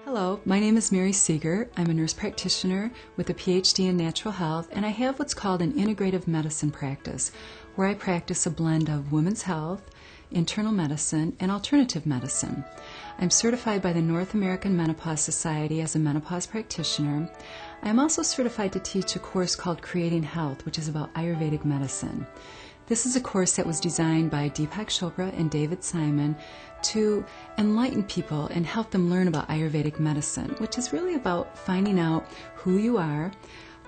Hello, my name is Mary Seger. I'm a nurse practitioner with a PhD in natural health, and I have what's called an integrative medicine practice, where I practice a blend of women's health, internal medicine, and alternative medicine. I'm certified by the North American Menopause Society as a menopause practitioner. I am also certified to teach a course called Creating Health, which is about Ayurvedic medicine. This is a course that was designed by Deepak Chopra and David Simon to enlighten people and help them learn about Ayurvedic medicine, which is really about finding out who you are,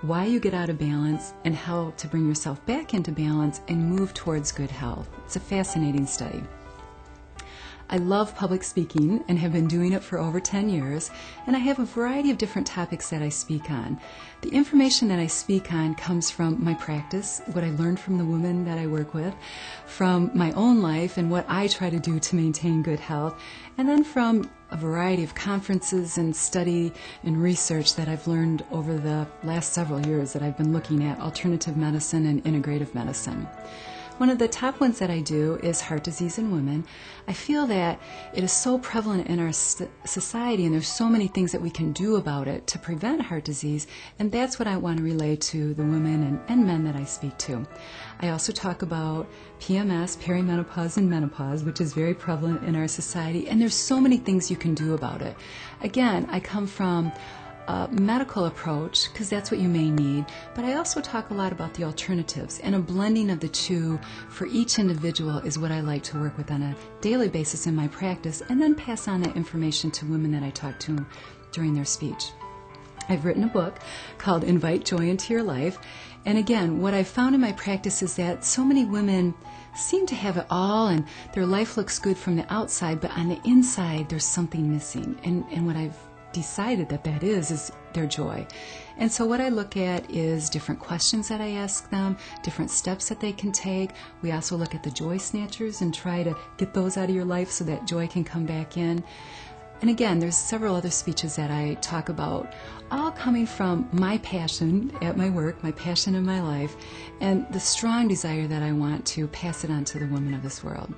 why you get out of balance, and how to bring yourself back into balance and move towards good health. It's a fascinating study. I love public speaking and have been doing it for over 10 years, and I have a variety of different topics that I speak on. The information that I speak on comes from my practice, what I learned from the women that I work with, from my own life and what I try to do to maintain good health, and then from a variety of conferences and study and research that I've learned over the last several years that I've been looking at alternative medicine and integrative medicine. One of the top ones that I do is heart disease in women. I feel that it is so prevalent in our society, and there's so many things that we can do about it to prevent heart disease, and that's what I want to relay to the women and men that I speak to. I also talk about PMS, perimenopause, and menopause, which is very prevalent in our society, and there's so many things you can do about it. Again, I come from a medical approach, because that's what you may need, but I also talk a lot about the alternatives, and a blending of the two for each individual is what I like to work with on a daily basis in my practice, and then pass on that information to women that I talk to during their speech. I've written a book called Invite Joy into Your Life, and again, what I've found in my practice is that so many women seem to have it all, and their life looks good from the outside, but on the inside there's something missing, and what I've decided that is their joy. And so what I look at is different questions that I ask them, different steps that they can take. We also look at the joy snatchers and try to get those out of your life so that joy can come back in. And again, there's several other speeches that I talk about, all coming from my passion at my work, my passion in my life, and the strong desire that I want to pass it on to the women of this world.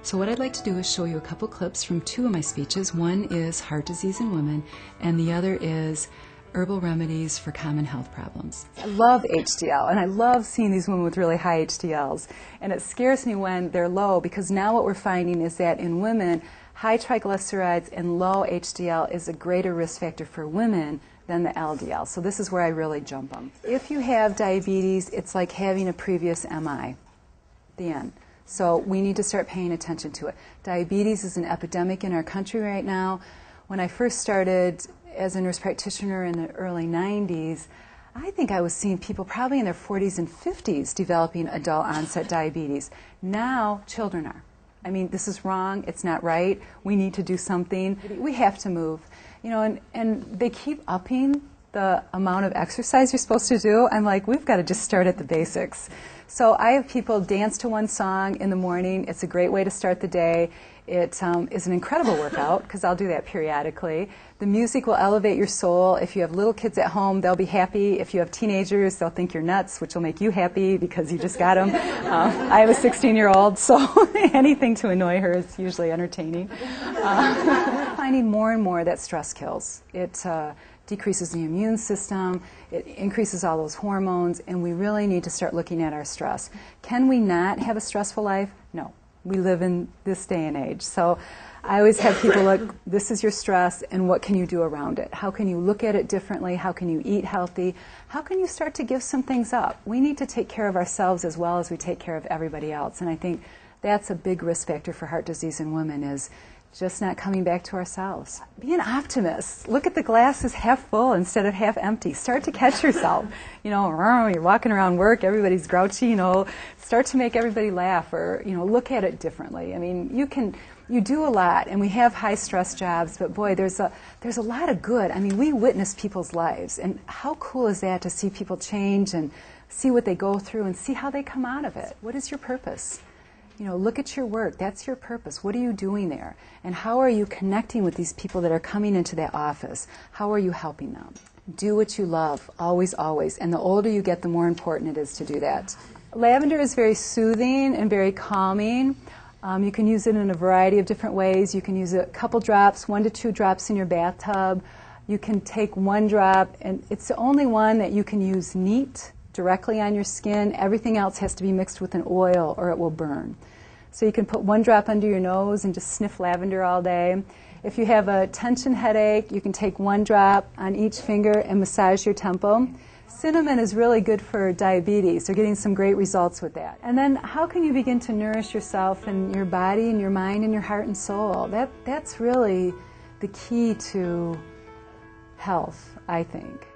So what I'd like to do is show you a couple clips from two of my speeches. One is heart disease in women, and the other is herbal remedies for common health problems. I love HDL, and I love seeing these women with really high HDLs. And it scares me when they're low, because now what we're finding is that in women, high triglycerides and low HDL is a greater risk factor for women than the LDL. So this is where I really jump them. If you have diabetes, it's like having a previous MI. The end. So we need to start paying attention to it. Diabetes is an epidemic in our country right now. When I first started as a nurse practitioner in the early 90s, I think I was seeing people probably in their 40s and 50s developing adult onset diabetes. Now children are. I mean, this is wrong. It's not right. We need to do something. We have to move. You know, and they keep upping the amount of exercise you're supposed to do. I'm like, we've got to just start at the basics. So I have people dance to one song in the morning. It's a great way to start the day. It is an incredible workout, because I'll do that periodically. The music will elevate your soul. If you have little kids at home, they'll be happy. If you have teenagers, they'll think you're nuts, which will make you happy because you just got them. I have a 16-year-old, so anything to annoy her is usually entertaining. We're finding more and more that stress kills. It decreases the immune system, it increases all those hormones, and we really need to start looking at our stress. Can we not have a stressful life? No. We live in this day and age. So I always have people look, this is your stress, and what can you do around it? How can you look at it differently? How can you eat healthy? How can you start to give some things up? We need to take care of ourselves as well as we take care of everybody else. And I think that's a big risk factor for heart disease in women, is just not coming back to ourselves. Be an optimist. Look at the glass as half full instead of half empty. Start to catch yourself. You know, you're walking around work, everybody's grouchy, you know, start to make everybody laugh, or, you know, look at it differently. I mean, you do a lot, and we have high stress jobs, but boy, there's a lot of good. I mean, we witness people's lives, and how cool is that to see people change and see what they go through and see how they come out of it? What is your purpose? You know, look at your work. That's your purpose. What are you doing there? And how are you connecting with these people that are coming into that office? How are you helping them? Do what you love, always, always. And the older you get, the more important it is to do that. Lavender is very soothing and very calming. You can use it in a variety of different ways. You can use a couple drops, 1 to 2 drops in your bathtub. You can take 1 drop, and it's the only one that you can use neat, directly on your skin. Everything else has to be mixed with an oil or it will burn. So you can put 1 drop under your nose and just sniff lavender all day. If you have a tension headache, you can take 1 drop on each finger and massage your temple. Cinnamon is really good for diabetes. They're getting some great results with that. And then how can you begin to nourish yourself and your body and your mind and your heart and soul? That's really the key to health, I think.